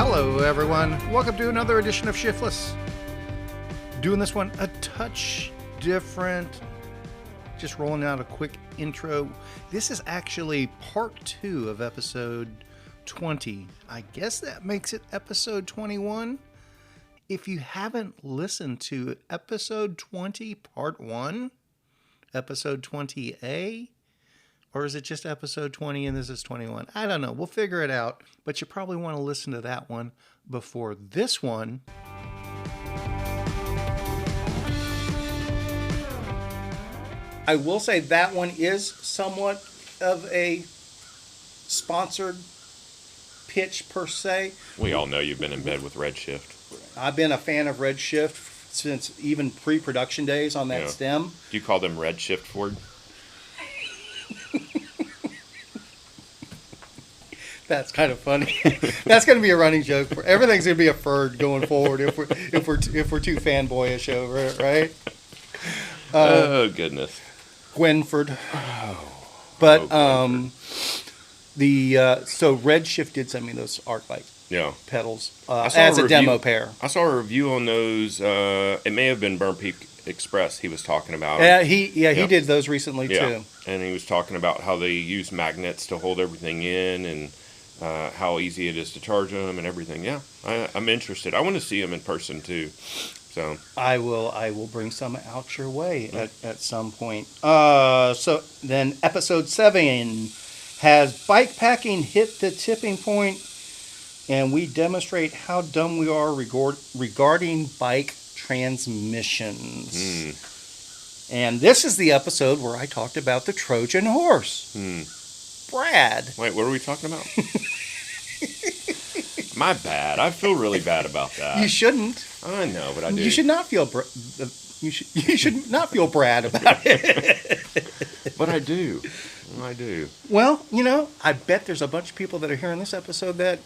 Hello, everyone. Welcome to another edition of Shiftless. Doing this one a touch different. Just rolling out a quick intro. This is actually part 2 of episode 20. I guess that makes it episode 21. If you haven't listened to episode 20, part 1, episode 20A, or is it just episode 20 and this is 21? I don't know. We'll figure it out. But you probably want to listen to that one before this one. I will say that one is somewhat of a sponsored pitch per se. We all know you've been in bed with Redshift. I've been a fan of Redshift since even pre-production days on that stem. Do you call them Redshift Ford? That's kind of funny. That's going to be a running joke. Everything's going to be a Ferd going forward if we're too fanboyish over it, right? Oh goodness, Gwenford. Oh, but so Redshift did send me those arc bike pedals as a demo pair. I saw a review on those. It may have been Burn Peak Express. He was talking about. He did those recently too. And he was talking about how they use magnets to hold everything in and. How easy it is to charge them and everything. Yeah, I'm interested. I want to see them in person too. So I will bring some out your way at some point. So then episode 7 has bike packing hit the tipping point, and we demonstrate how dumb we are regarding bike transmissions. And this is the episode where I talked about the Trojan horse. Brad. Wait, what are we talking about? My bad. I feel really bad about that. You shouldn't. I know, but I do. You should not feel. You should not feel Brad about it. But I do. I do. Well, I bet there's a bunch of people that are hearing this episode that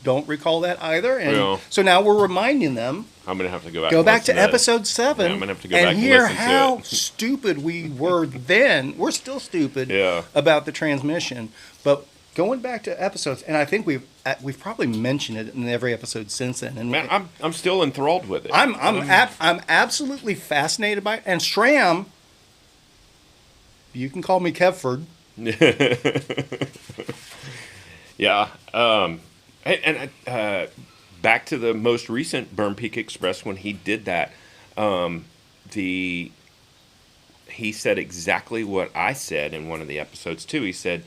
don't recall that either, and so now we're reminding them. I'm gonna have to go back. Go back to episode 7. Yeah, I'm gonna have to go back and hear listen how to it. stupid we were then. We're still stupid about the transmission, but going back to episodes, and I think we've probably mentioned it in every episode since then. And man, I'm still enthralled with it. I'm absolutely fascinated by it. And SRAM, you can call me Kevford. Yeah. And back to the most recent Burn Peak Express when he did that, he said exactly what I said in one of the episodes too. He said,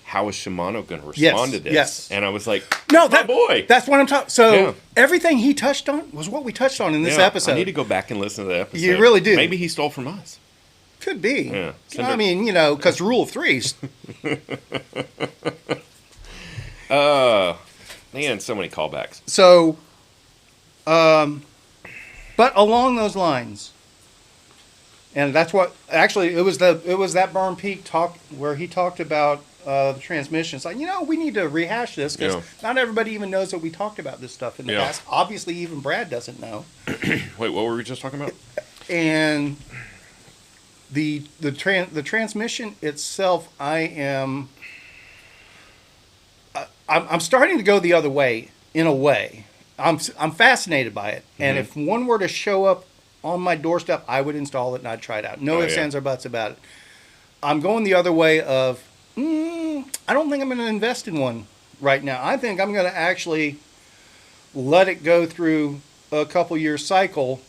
"How is Shimano going to respond to this?" Yes. And I was like, "No, boy, that's what I'm talking." So everything he touched on was what we touched on in this episode. I need to go back and listen to the episode. You really do. Maybe he stole from us. Could be. Yeah. I mean, because rule of threes. Man, so many callbacks. So, but along those lines, and that's what actually it was that Burn Peak talk where he talked about the transmission. It's like, we need to rehash this because not everybody even knows that we talked about this stuff in the past. Obviously, even Brad doesn't know. Wait, what were we just talking about? And the transmission itself, I'm starting to go the other way in a way. I'm fascinated by it, and if one were to show up on my doorstep, I would install it and I'd try it out. No ifs, ands, or buts about it. I'm going the other way of I don't think I'm going to invest in one right now. I think I'm going to actually let it go through a couple years cycle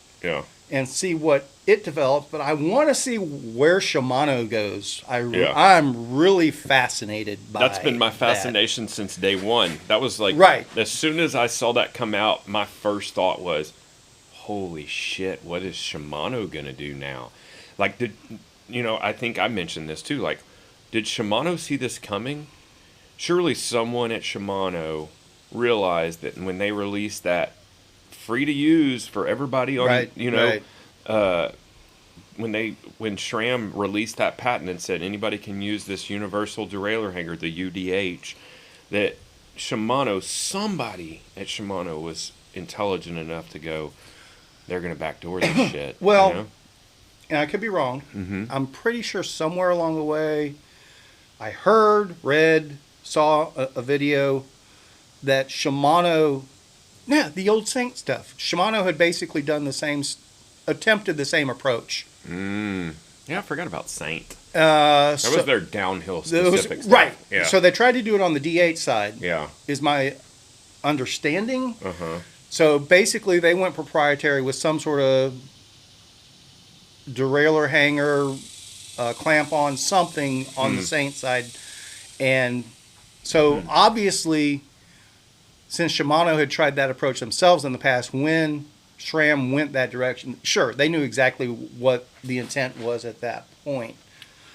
and see what it develops. But I want to see where Shimano goes. I'm really fascinated by That's been my fascination since day one. That was like, as soon as I saw that come out, my first thought was, holy shit, what is Shimano going to do now? Like, I think I mentioned this too. Like, did Shimano see this coming? Surely someone at Shimano realized that when they released that free to use for everybody on, when SRAM released that patent and said anybody can use this universal derailleur hanger, the UDH, that somebody at Shimano was intelligent enough to go, they're going to backdoor this shit. Well, and I could be wrong. Mm-hmm. I'm pretty sure somewhere along the way, I heard, read, saw a video that Shimano, the old Saint stuff. Shimano had basically done attempted the same approach. Yeah, I forgot about Saint. That was their downhill specific stuff. Right. Yeah. So they tried to do it on the D8 side. Yeah. Is my understanding. Uh-huh. So basically they went proprietary with some sort of derailleur hanger, clamp on something on the Saint side. And so obviously, since Shimano had tried that approach themselves in the past, when SRAM went that direction, sure, they knew exactly what the intent was at that point.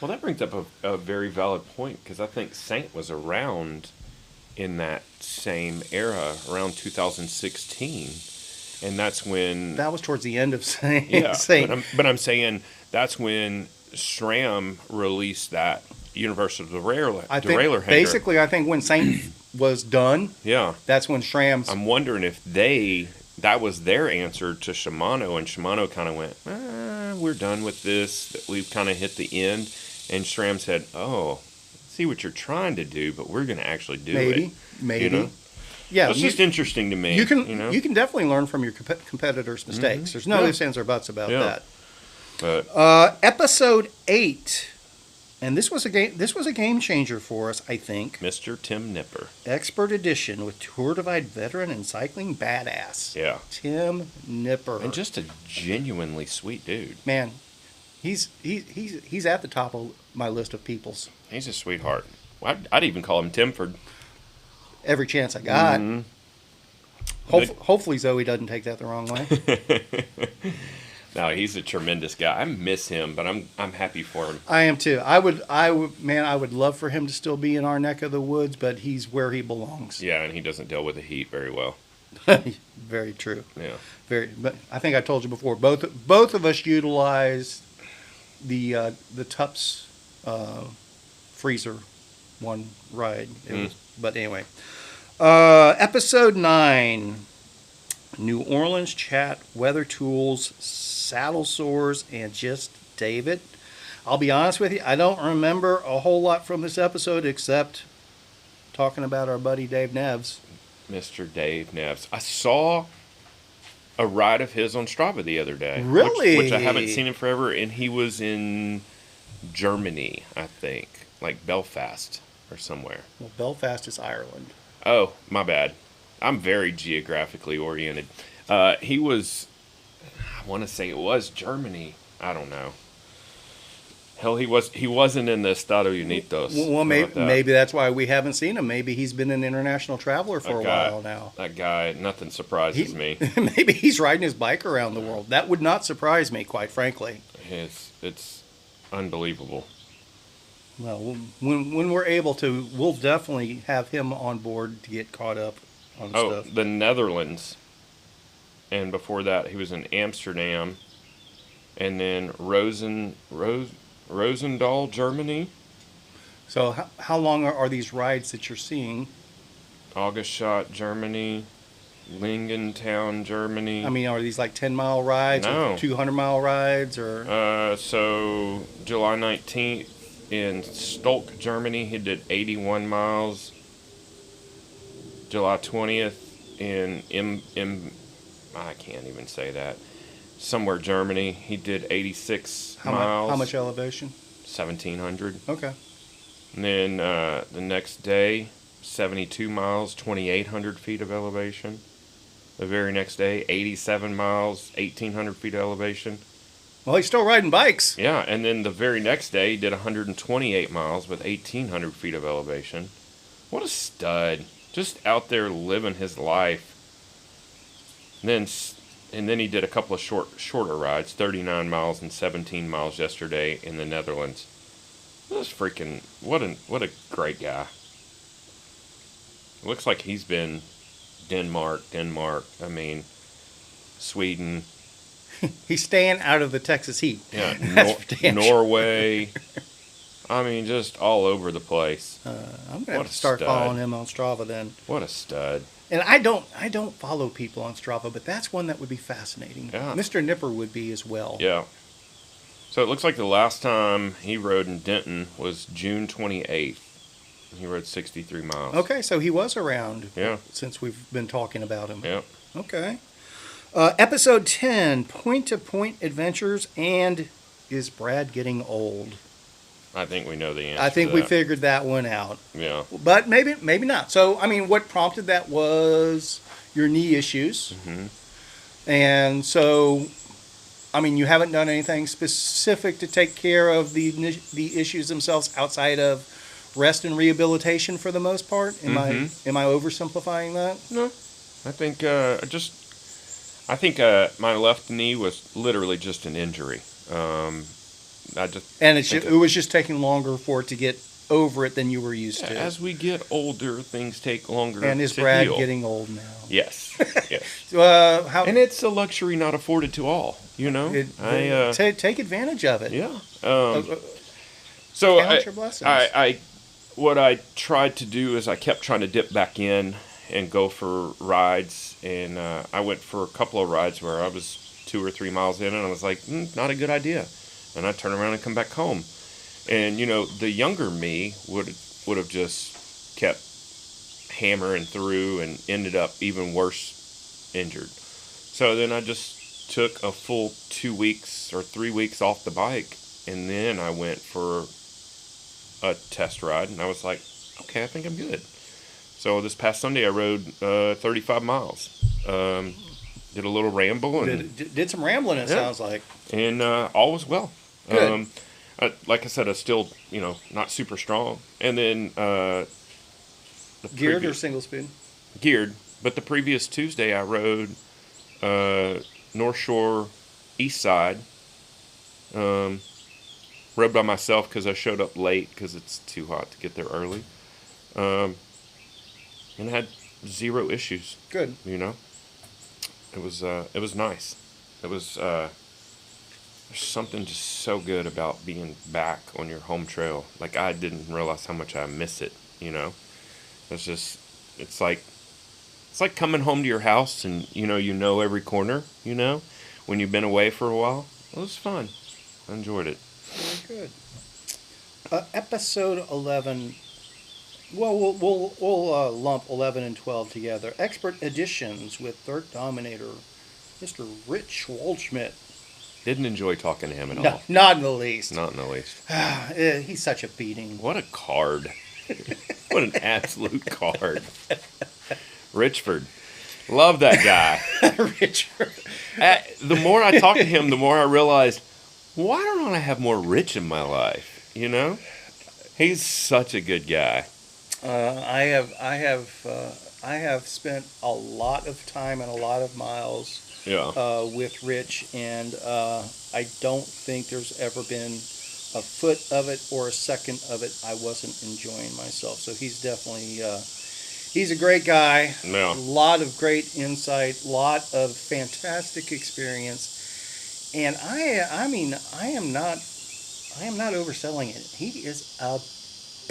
Well, that brings up a very valid point, because I think Saint was around in that same era, around 2016. And that's when... That was towards the end of Saint. Yeah, but I'm saying that's when SRAM released that universal derailleur hanger. Basically, I think when Saint was done, yeah, that's when SRAM's... I'm wondering if that was their answer to Shimano, and Shimano kind of went, we're done with this. We've kind of hit the end. And SRAM said, see what you're trying to do, but we're going to actually do it. Maybe. You know? Yeah, it's just interesting to me. You can definitely learn from your competitors' mistakes. There's no ifs, ands, or buts about that. But episode 8, and this was a game changer for us, I think. Mr. Tim Nipper, Expert Edition with Tour Divide veteran and cycling badass. Yeah, Tim Nipper, and just a genuinely sweet dude. Man, he's at the top of my list of peoples. He's a sweetheart. I'd even call him Timford. Every chance I got. Hopefully Zoe doesn't take that the wrong way. No, he's a tremendous guy. I miss him, but I'm happy for him. I am too. I would love for him to still be in our neck of the woods, but he's where he belongs. Yeah, and he doesn't deal with the heat very well. Very true. Yeah. But I think I told you before. Both of us utilize the Tups freezer one ride. But anyway, episode 9, New Orleans chat, weather tools, saddle sores, and just David. I'll be honest with you, I don't remember a whole lot from this episode except talking about our buddy Dave Neves. Mr. Dave Neves. I saw a ride of his on Strava the other day. Really? Which I haven't seen in forever, and he was in Germany, I think. Like Belfast or somewhere. Well, Belfast is Ireland. Oh, my bad. I'm very geographically oriented. He was, I want to say it was Germany. I don't know. Hell, he wasn't in the Estado Unidos. Well, maybe that's why we haven't seen him. Maybe he's been an international traveler for a while now. That guy, nothing surprises me. Maybe he's riding his bike around the world. That would not surprise me, quite frankly. It's unbelievable. Well, when we're able to, we'll definitely have him on board to get caught up on stuff. The Netherlands. And before that, he was in Amsterdam. And then Roosendaal, Germany. So how long are these rides that you're seeing? Auguststadt, Germany. Lingentown, Germany. I mean, are these like 10-mile rides or 200-mile rides? Or so July 19th in Stolk, Germany, he did 81 miles. July 20th in I can't even say that. Somewhere Germany, he did 86 miles. How much elevation? 1,700. Okay. And then the next day, 72 miles, 2,800 feet of elevation. The very next day, 87 miles, 1,800 feet of elevation. Well, he's still riding bikes. Yeah, and then the very next day, he did 128 miles with 1,800 feet of elevation. What a stud. Just out there living his life. And then he did a couple of shorter rides, 39 miles and 17 miles yesterday in the Netherlands. This freaking, what a great guy. It looks like he's been Denmark, I mean, Sweden. He's staying out of the Texas heat. Yeah, Norway. I mean, just all over the place. I'm going to start following him on Strava then. What a stud. And I don't follow people on Strava, but that's one that would be fascinating. Yeah. Mr. Nipper would be as well. Yeah. So it looks like the last time he rode in Denton was June 28th. He rode 63 miles. Okay, so he was around. Yeah. Since we've been talking about him. Yeah. Okay. Episode 10, Point-to-Point Adventures, and is Brad getting old? I think we know the answer. I think to we that. figured that one out. Yeah. But maybe not. So, I mean, what prompted that was your knee issues. Mm-hmm. And so, I mean, you haven't done anything specific to take care of the issues themselves outside of rest and rehabilitation for the most part. Am I oversimplifying that? No, I think my left knee was literally just an injury. It was just taking longer for it to get over it than you were used to. As we get older, things take longer. And is to Brad heal. getting old now? Yes. Yes. And it's a luxury not afforded to all. You know, take advantage of it. Yeah. Count your blessings. What I tried to do is I kept trying to dip back in and go for rides, and I went for a couple of rides where I was 2 or 3 miles in, and I was like, not a good idea, and I turned around and come back home, and the younger me would have just kept hammering through and ended up even worse injured. So then I just took a full 2 weeks or 3 weeks off the bike, and then I went for a test ride, and I was like, okay, I think I'm good. So this past Sunday I rode 35 miles. Did a little ramble. And did some rambling, it sounds like. And all was well. Good. Like I said, I still, not super strong. And then geared or single speed? Geared. But the previous Tuesday I rode North Shore East Side. Rode by myself because I showed up late because it's too hot to get there early. And had 0 issues. Good. It was nice. It was there's something just so good about being back on your home trail. Like, I didn't realize how much I miss it. It's like coming home to your house and you know every corner. When you've been away for a while. It was fun. I enjoyed it. Very good. Episode 11. Well, we'll lump 11 and 12 together. Expert Editions with Dirt Dominator, Mr. Rich Waldschmidt. Didn't enjoy talking to him at all. Not in the least. Not in the least. He's such a beating. What a card. What an absolute card. Richford. Love that guy. Richford. The more I talked to him, the more I realized, why don't I have more Rich in my life? He's such a good guy. I have spent a lot of time and a lot of miles with Rich, and I don't think there's ever been a foot of it or a second of it I wasn't enjoying myself. So he's definitely he's a great guy. Yeah. A lot of great insight, lot of fantastic experience, and I mean I am not overselling it. He is a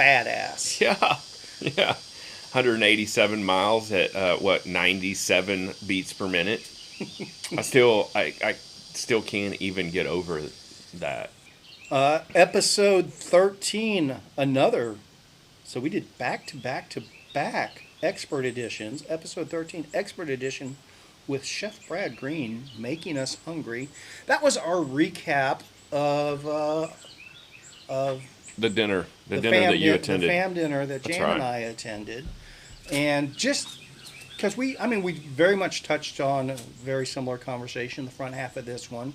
badass. Yeah. Yeah, 187 miles at 97 beats per minute. I still can't even get over that. Episode 13, another. So we did back expert editions. Episode 13, expert edition with Chef Brad Green, Making Us Hungry. That was our recap of the dinner that you attended. The fam dinner that Jan and I attended. And just because we very much touched on a very similar conversation, the front half of this one.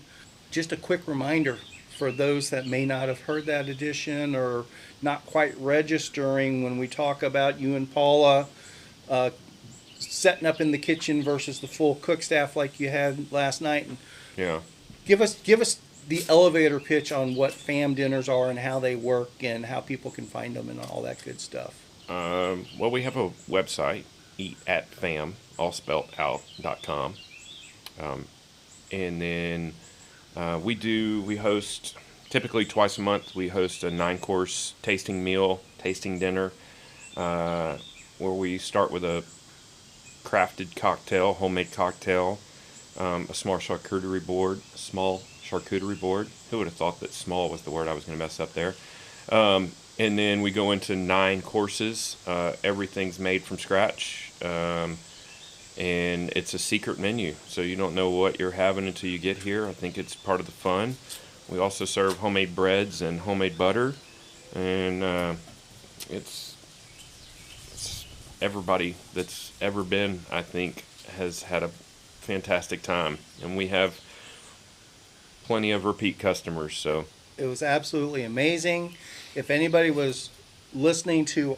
Just a quick reminder for those that may not have heard that edition or not quite registering when we talk about you and Paula setting up in the kitchen versus the full cook staff like you had last night. And yeah. Give us the elevator pitch on what fam dinners are and how they work and how people can find them and all that good stuff. Well, we have a website, eatatfam.com. And then we host, typically twice a month, we host a 9-course tasting dinner, where we start with a crafted cocktail, homemade cocktail, a small charcuterie board. Who would have thought that small was the word I was going to mess up there? And then we go into 9 courses. Everything's made from scratch. And it's a secret menu, so you don't know what you're having until you get here. I think it's part of the fun. We also serve homemade breads and homemade butter, and it's everybody that's ever been, I think, has had a fantastic time, and we have plenty of repeat customers. So it was absolutely amazing. If anybody was listening to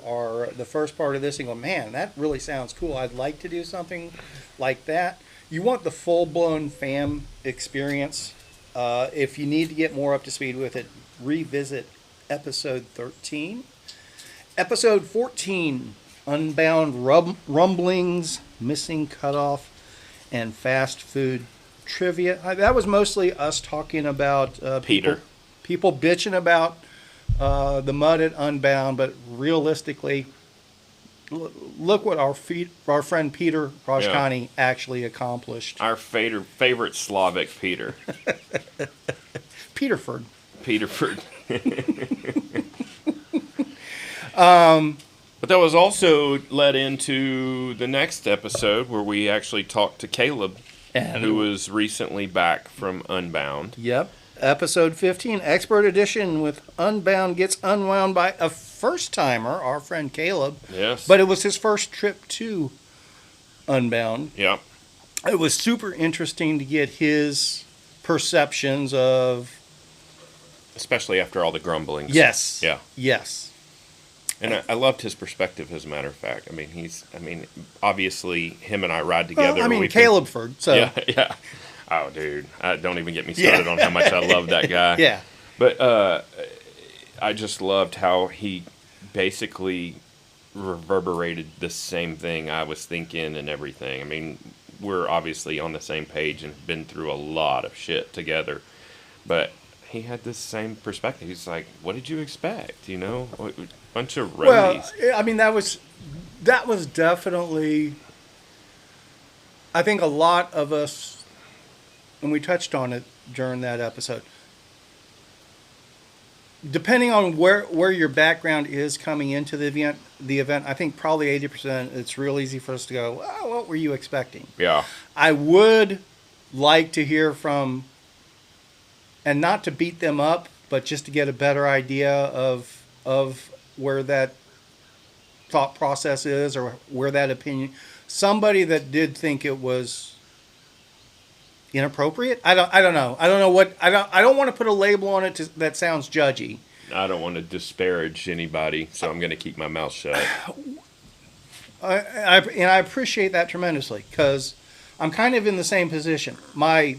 the first part of this and go, man, that really sounds cool, I'd like to do something like that, you want the full-blown fam experience. If you need to get more up to speed with it, revisit episode 13. Episode 14, Unbound Rumblings, Missing Cutoff, and Fast Food Trivia. That was mostly us talking about people bitching about the mud at Unbound, but realistically, look what our friend Peter Rajkani actually accomplished. Our favorite Slavic Peter. Peterford. But that was also led into the next episode where we actually talked to Caleb, who was recently back from Unbound. Yep. Episode 15, Expert Edition with Unbound gets unwound by a first-timer, our friend Caleb. Yes. But it was his first trip to Unbound. Yep. It was super interesting to get his perceptions of... Especially after all the grumblings. Yes. Yeah. Yes. And I loved his perspective, as a matter of fact. I mean, obviously, him and I ride together. Well, Calebford, so... Yeah. Oh, dude, don't even get me started on how much I love that guy. Yeah. But I just loved how he basically reverberated the same thing I was thinking and everything. I mean, we're obviously on the same page and been through a lot of shit together. But he had this same perspective. He's like, what did you expect? You know, a bunch of roadies. Well, I mean, that was definitely, I think a lot of us, and we touched on it during that episode, depending on where your background is coming into the event, I think probably 80%, it's real easy for us to go, well, what were you expecting? Yeah. I would like to hear from, and not to beat them up, but just to get a better idea of where that thought process is, or where that opinion, somebody that did think it was inappropriate. I don't know. I don't want to put a label on it that sounds judgy. I don't want to disparage anybody, so I'm going to keep my mouth shut. I appreciate that tremendously, because I'm kind of in the same position. My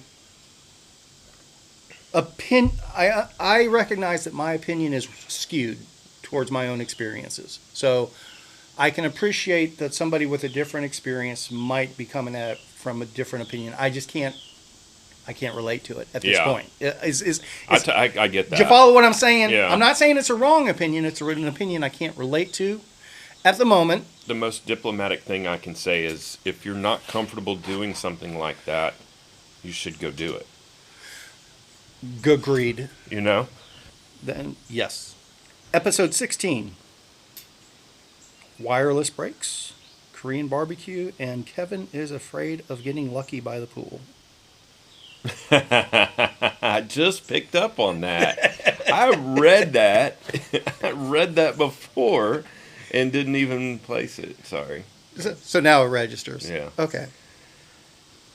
I recognize that my opinion is skewed towards my own experiences. So I can appreciate that somebody with a different experience might be coming at it from a different opinion. I just can't relate to it at this point. I get that. Do you follow what I'm saying? Yeah. I'm not saying it's a wrong opinion. It's an opinion I can't relate to at the moment. The most diplomatic thing I can say is, if you're not comfortable doing something like that, you should go do it. Agreed. You know? Then, yes. Episode 16. Wireless brakes, Korean barbecue, and Kevin is afraid of getting lucky by the pool. I just picked up on that. I read that. I read that before and didn't even place it. Sorry. So now it registers. Yeah. Okay.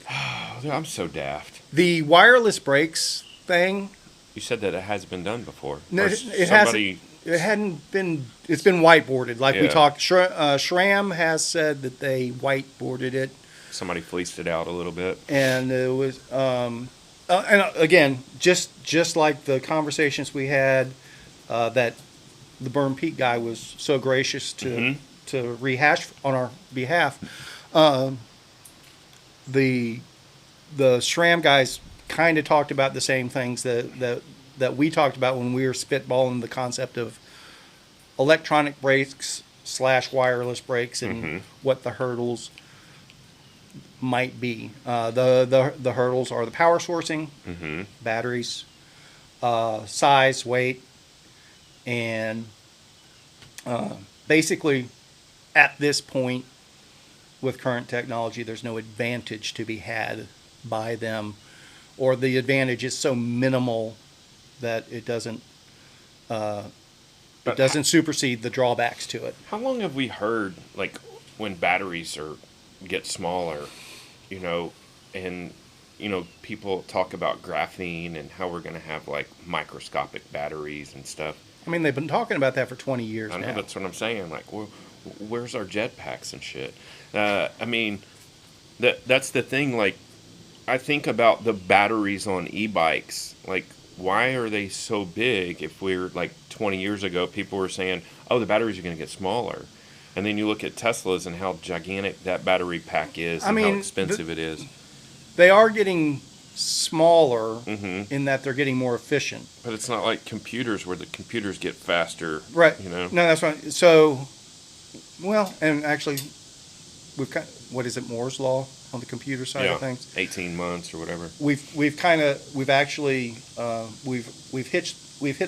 I'm so daft. The wireless brakes thing. You said that it has been done before. No, it hasn't. It hadn't been. It's been whiteboarded, like we talked. SRAM has said that they whiteboarded it. Somebody fleeced it out a little bit, and it was. And again, just like the conversations we had, that the Burn Peak guy was so gracious to rehash on our behalf. The SRAM guys kind of talked about the same things that we talked about when we were spitballing the concept of electronic brakes / wireless brakes and what the hurdles might be. The hurdles are the power sourcing, batteries, size, weight, and Basically, at this point, with current technology, there's no advantage to be had by them, or the advantage is so minimal that it doesn't supersede the drawbacks to it. How long have we heard, like, when batteries get smaller, you know, and, you know, people talk about graphene and how we're going to have, like, microscopic batteries and stuff. I mean, they've been talking about that for 20 years now. I know, that's what I'm saying. Like, where's our jetpacks and shit? I mean, that's the thing. Like, I think about the batteries on e-bikes. Like, why are they so big? If we're like 20 years ago, people were saying, oh, the batteries are going to get smaller. And then you look at Teslas and how gigantic that battery pack is and how expensive it is. They are getting smaller in that they're getting more efficient. But it's not like computers where the computers get faster. Right. You know? No, that's right. So, well, and actually, we've got, what is it, Moore's Law on the computer side of things? 18 months or whatever. We've hit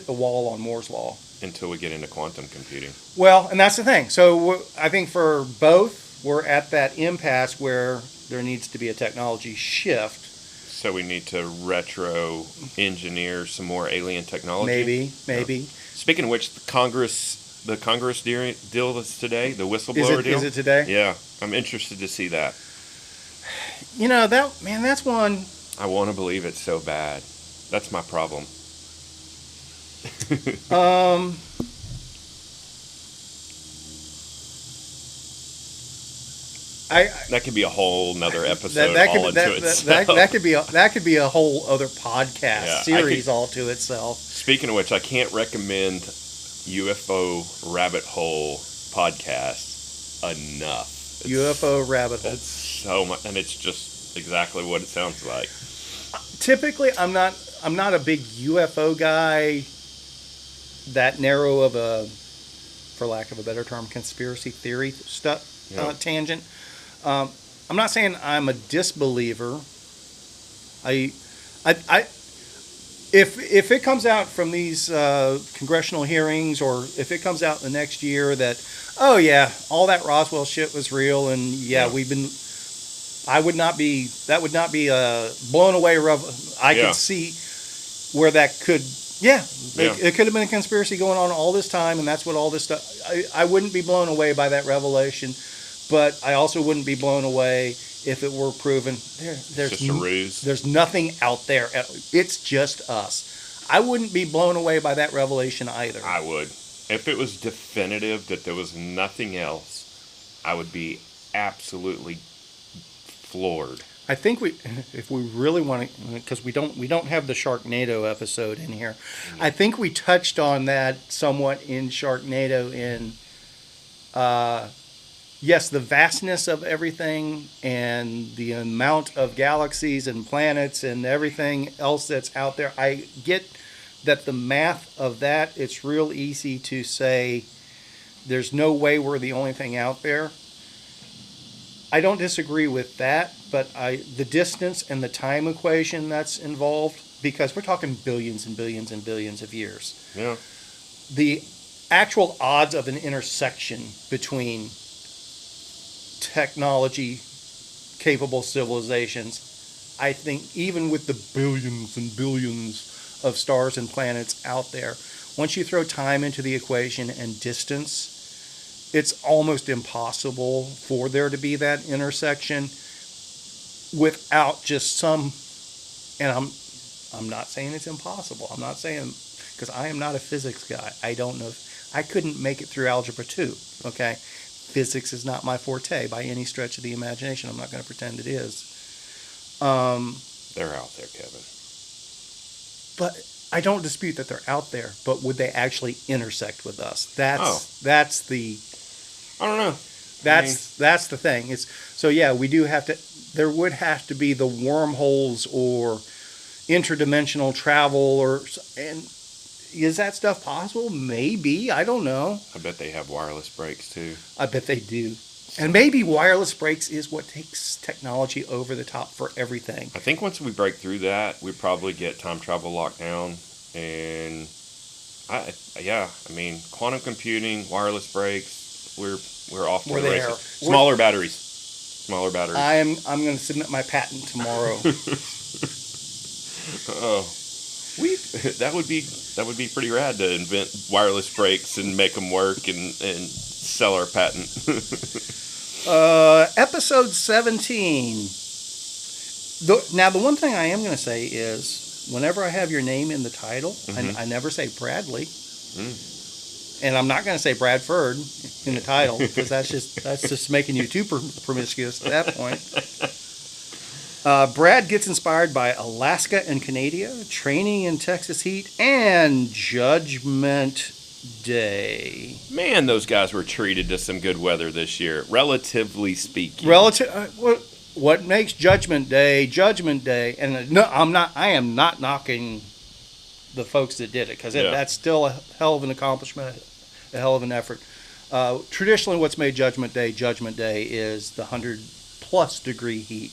the wall on Moore's Law until we get into quantum computing. Well, and that's the thing. So I think for both, we're at that impasse where there needs to be a technology shift. So we need to retro engineer some more alien technology. Maybe. Speaking of which, the Congress deal is today, the whistleblower deal. Is it today? Yeah, I'm interested to see that. You know, that's one. I want to believe it's so bad. That's my problem. That could be a whole nother episode that could be a whole other podcast series all to itself. Speaking of which, I can't recommend UFO Rabbit Hole podcast enough. UFO Rabbit Hole. It's so much, and it's just exactly what it sounds like. Typically, I'm not a big UFO guy. That narrow of a, for lack of a better term, conspiracy theory tangent. I'm not saying I'm a disbeliever. If it comes out from these congressional hearings, or if it comes out the next year that, oh yeah, all that Roswell shit was real, and that would not be blown away. I could see where that could. It could have been a conspiracy going on all this time, and that's what all this stuff. I wouldn't be blown away by that revelation, but I also wouldn't be blown away if it were proven there's just a ruse. There's nothing out there. It's just us. I wouldn't be blown away by that revelation either. I would. If it was definitive that there was nothing else, I would be absolutely floored. I think if we really want to, because we don't have the Sharknado episode in here. I think we touched on that somewhat in Sharknado. Yes, the vastness of everything and the amount of galaxies and planets and everything else that's out there. I get that the math of that. It's real easy to say there's no way we're the only thing out there. I don't disagree with that, but the distance and the time equation that's involved, because we're talking billions and billions and billions of years. Yeah. The actual odds of an intersection between technology-capable civilizations, I think even with the billions and billions of stars and planets out there, once you throw time into the equation and distance, it's almost impossible for there to be that intersection without just some, and I'm not saying it's impossible. I'm not saying, because I am not a physics guy. I don't know. I couldn't make it through Algebra 2, okay? Physics is not my forte by any stretch of the imagination. I'm not going to pretend it is. They're out there, Kevin. But I don't dispute that they're out there, but would they actually intersect with us? That's the... I don't know. That's the thing. We do have to. There would have to be the wormholes or interdimensional travel, and is that stuff possible? Maybe. I don't know. I bet they have wireless brakes too. I bet they do. And maybe wireless brakes is what takes technology over the top for everything. I think once we break through that, we probably get time travel locked down, and I mean, quantum computing, wireless brakes, we're off to We're the there. races. Smaller batteries. Smaller batteries. I'm going to submit my patent tomorrow. Oh, that would be pretty rad to invent wireless brakes and make them work and sell our patent. Episode 17. Now, the one thing I am going to say is, whenever I have your name in the title, I never say Bradley. And I'm not going to say Bradford in the title, because that's just making you too promiscuous at that point. Brad gets inspired by Alaska and Canada, training in Texas heat, and Judgment Day. Man, those guys were treated to some good weather this year, relatively speaking. What makes Judgment Day? And no, I am not knocking the folks that did it, because that's still a hell of an accomplishment, a hell of an effort. Traditionally, what's made Judgment Day is the 100+ degree heat,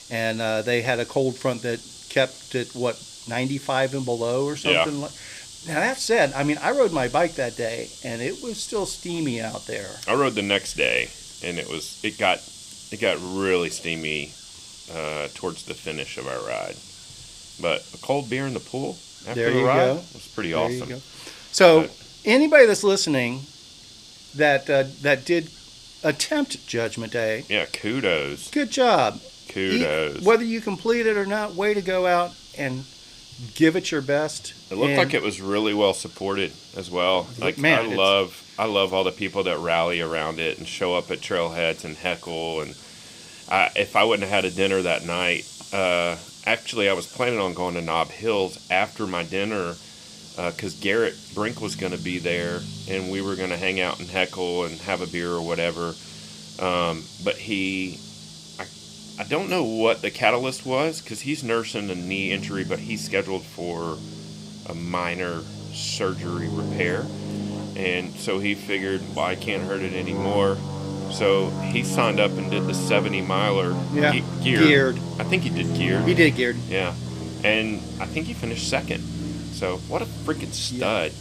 and they had a cold front that kept it 95 and below or something. Like. Now that said, I mean, I rode my bike that day, and it was still steamy out there. I rode the next day, and it got really steamy towards the finish of our ride. But a cold beer in the pool after the ride was pretty awesome. So anybody that's listening that did attempt Judgment Day, kudos. Good job. Kudos. Whether you complete it or not, way to go out and give it your best. It looked like it was really well supported as well. Like, man, I love all the people that rally around it and show up at trailheads and heckle. And if I wouldn't have had a dinner that night, actually I was planning on going to Nob Hills after my dinner, because Garrett Brink was going to be there, and we were going to hang out and heckle and have a beer or whatever. But I don't know what the catalyst was, because he's nursing a knee injury, but he's scheduled for a minor surgery repair. And so he figured, well, I can't hurt it anymore. So he signed up and did the 70-miler geared. I think he did geared. He did geared. Yeah. And I think he finished second. So what a freaking stud.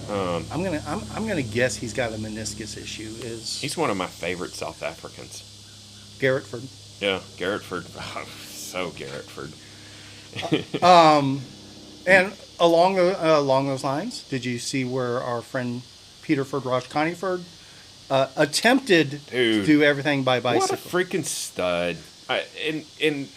Yeah. I'm gonna guess he's got a meniscus issue. He's one of my favorite South Africans. Garrettford. Yeah, Garrettford. Oh, so Garrettford. And along those lines, did you see where our friend Peterford Rajconiford attempted to do everything by bicycle? What a freaking stud! And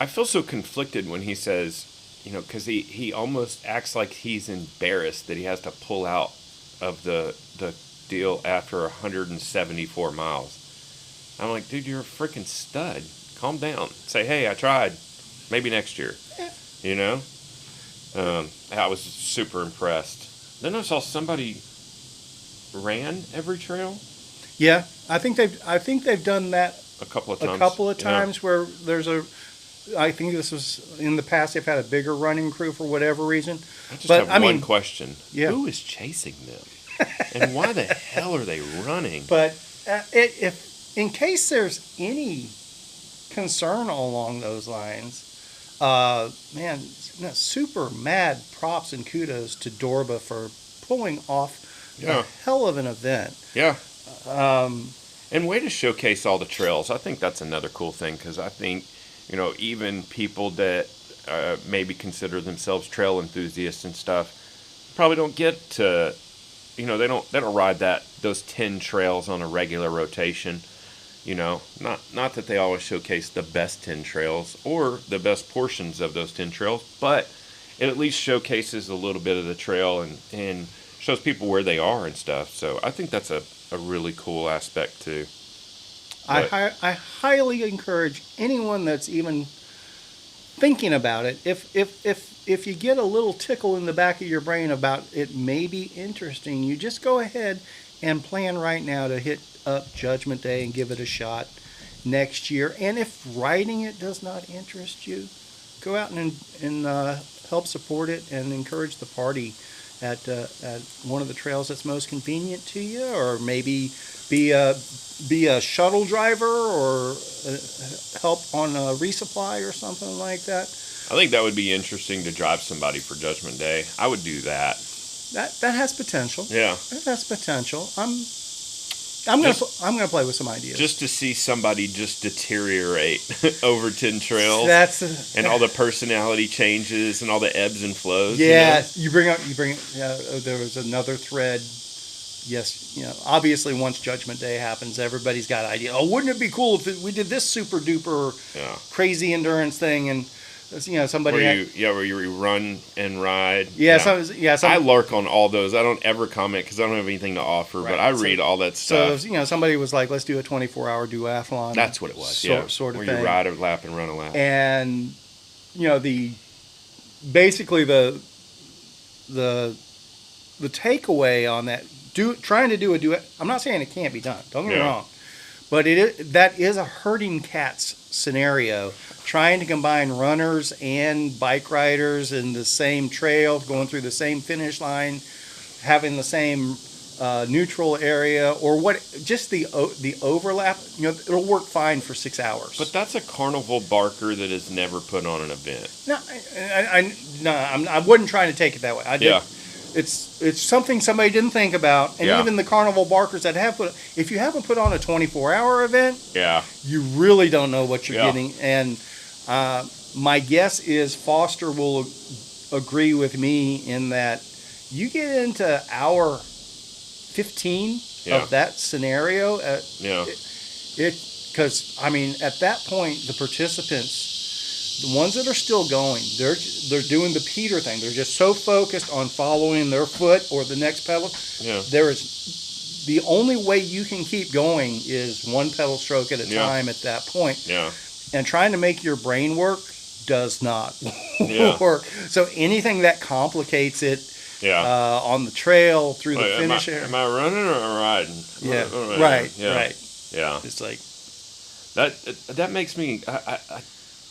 I feel so conflicted when he says, because he almost acts like he's embarrassed that he has to pull out of the deal after 174 miles. I'm like, dude, you're a freaking stud. Calm down. Say, hey, I tried. Maybe next year. I was super impressed. Then I saw somebody ran every trail. Yeah, I think they've done that a couple of times. Where there's I think this was in the past. They've had a bigger running crew for whatever reason. I just have one question. Yeah. Who is chasing them? And why the hell are they running? But if in case there's any concern along those lines, man, super mad props and kudos to Dorba for pulling off a hell of an event. Yeah. And way to showcase all the trails. I think that's another cool thing, because I think, even people that maybe consider themselves trail enthusiasts and stuff probably don't get to, they don't ride those 10 trails on a regular rotation. Not that they always showcase the best 10 trails or the best portions of those 10 trails, but it at least showcases a little bit of the trail and shows people where they are and stuff. So I think that's a really cool aspect too. But I highly encourage anyone that's even thinking about it, if you get a little tickle in the back of your brain about it may be interesting, you just go ahead and plan right now to hit up Judgment Day and give it a shot next year. And if riding it does not interest you, go out and help support it and encourage the party at one of the trails that's most convenient to you, or maybe be a shuttle driver or help on a resupply or something like that. I think that would be interesting to drive somebody for Judgment Day. I would do that. That has potential. Yeah. That has potential. I'm gonna play with some ideas. Just to see somebody just deteriorate over 10 trails. And all the personality changes and all the ebbs and flows. Yeah, you bring up. There was another thread. Yes, obviously once Judgment Day happens, everybody's got ideas. Oh, wouldn't it be cool if we did this super duper crazy endurance thing? And somebody where you run and ride. I lurk on all those. I don't ever comment because I don't have anything to offer, but I read all that stuff. So somebody was like, let's do a 24-hour duathlon. That's what it was. Sort of where thing. You ride a lap and run a lap. And basically the takeaway on that, trying to do a duet. I'm not saying it can't be done. Don't get me wrong, but that is a herding cats scenario. Trying to combine runners and bike riders in the same trail, going through the same finish line, having the same neutral area, or just the overlap. It'll work fine for 6 hours. But that's a carnival barker that has never put on an event. No, I wasn't trying to take it that way. It's something somebody didn't think about, and even the carnival barkers that have if you haven't put on a 24-hour event, you really don't know what you're getting. And my guess is Foster will agree with me in that you get into hour 15 of that scenario. Because at that point the participants, the ones that are still going, they're doing the Peter thing. They're just so focused on following their foot or the next pedal. There is the only way you can keep going is one pedal stroke at a time at that point. And trying to make your brain work does not work. So anything that complicates it on the trail through the finish area. Am I running or riding? Right. Yeah. It's like that makes me. I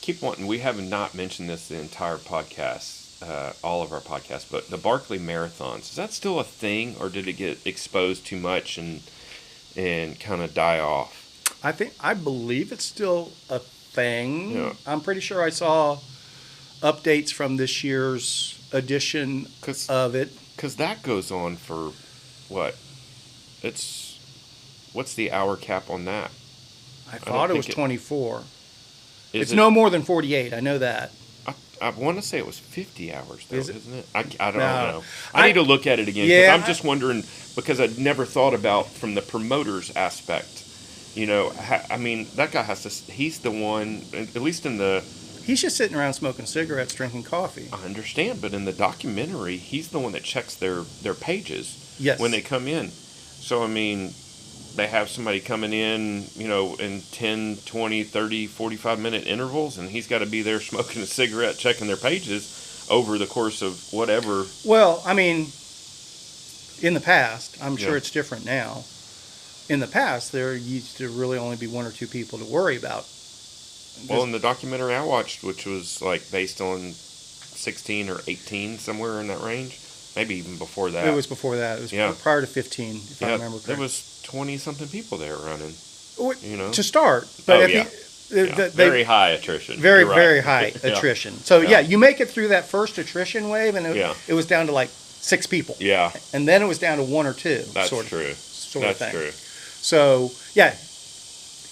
keep wanting. We have not mentioned this the entire podcast, all of our podcasts, but the Barkley Marathons, is that still a thing, or did it get exposed too much and kind of die off? I believe it's still a thing. I'm pretty sure I saw updates from this year's edition of it. Because that goes on for what? What's the hour cap on that? I thought it was 24. It's no more than 48. I know that. I want to say it was 50 hours, though, isn't it? I don't know. I need to look at it again. Because I'm just wondering, because I'd never thought about from the promoter's aspect. That guy has to. He's the one, at least in the. He's just sitting around smoking cigarettes, drinking coffee. I understand, but in the documentary, he's the one that checks their pages when they come in. So, they have somebody coming in, in 10, 20, 30, 45-minute intervals, and he's got to be there smoking a cigarette, checking their pages over the course of whatever. Well, in the past, I'm sure it's different now. In the past, there used to really only be one or two people to worry about. Well, in the documentary I watched, which was based on 16 or 18, somewhere in that range, maybe even before that. It was before that. It was prior to 15, if I remember correctly. There was 20-something people there running. To start. But very high attrition. Very high attrition. So, you make it through that first attrition wave, and it was down to 6 people. Yeah. And then it was down to 1 or 2. That's true. That's true. So,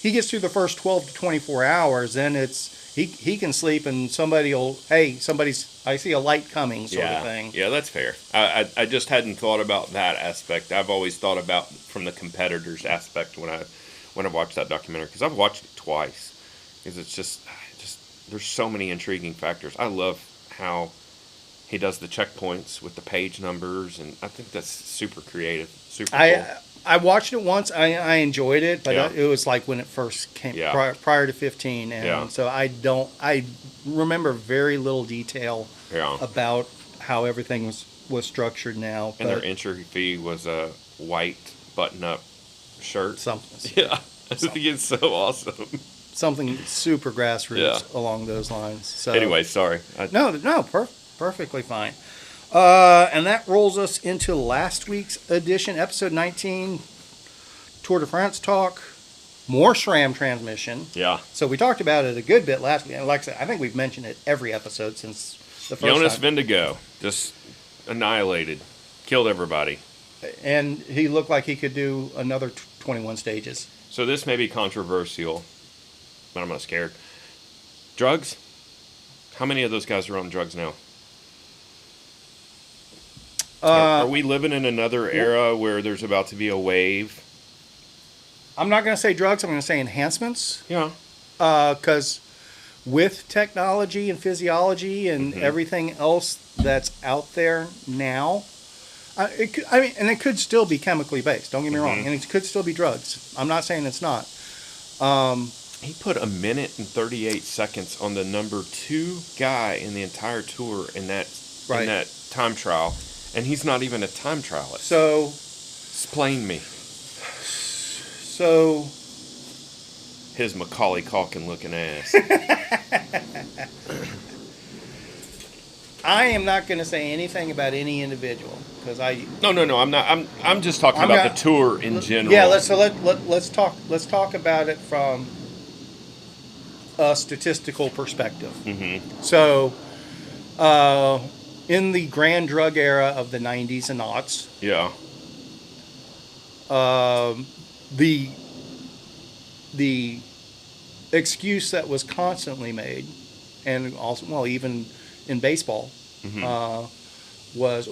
he gets through the first 12 to 24 hours, then it's he can sleep and I see a light coming sort of thing. Yeah, that's fair. I just hadn't thought about that aspect. I've always thought about from the competitor's aspect when I watched that documentary, because I've watched it twice, because it's just there's so many intriguing factors. I love how he does the checkpoints with the page numbers, and I think that's super creative, super cool. I watched it once. I enjoyed it, but it was when it first came prior to 15, and so I remember very little detail about how everything was structured now. And their entry fee was a white button-up shirt. Something. Yeah, I think it's so awesome. Something super grassroots along those lines. So anyway, sorry. Perfectly fine. And that rolls us into last week's edition, episode 19, Tour de France talk, more SRAM transmission. Yeah. So we talked about it a good bit last week. And like I said, I think we've mentioned it every episode since the first Jonas time. Vindigo, just annihilated. Killed everybody. And he looked like he could do another 21 stages. So this may be controversial, but I'm not scared. Drugs? How many of those guys are on drugs now? Are we living in another era where there's about to be a wave? I'm not going to say drugs. I'm going to say enhancements. Yeah. Because with technology and physiology and everything else that's out there now, it could still be chemically based. Don't get me wrong, and it could still be drugs. I'm not saying it's not. He put 1 minute and 38 seconds on the number 2 guy in the entire tour in that time trial, and he's not even a time trialist. So, explain me. So, his Macaulay Culkin looking ass. I am not going to say anything about any individual because No. I'm not. I'm just talking about the tour in general. Yeah. Let's talk. Let's talk about it from a statistical perspective. So, in the grand drug era of the 90s and aughts, the excuse that was constantly made, and also, even in baseball, was,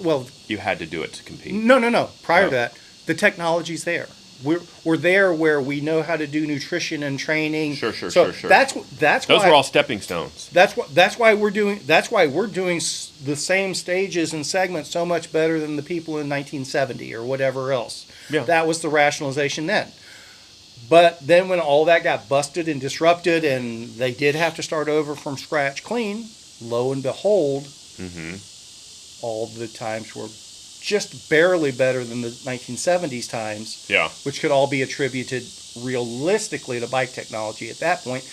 you had to do it to compete. No. Prior to that, the technology's there. We're there where we know how to do nutrition and training. Sure. That's those were all stepping stones. That's why we're doing the same stages and segments so much better than the people in 1970 or whatever else. Yeah. That was the rationalization then. But then when all that got busted and disrupted and they did have to start over from scratch clean, lo and behold, all the times were just barely better than the 1970s times, which could all be attributed realistically to bike technology at that point.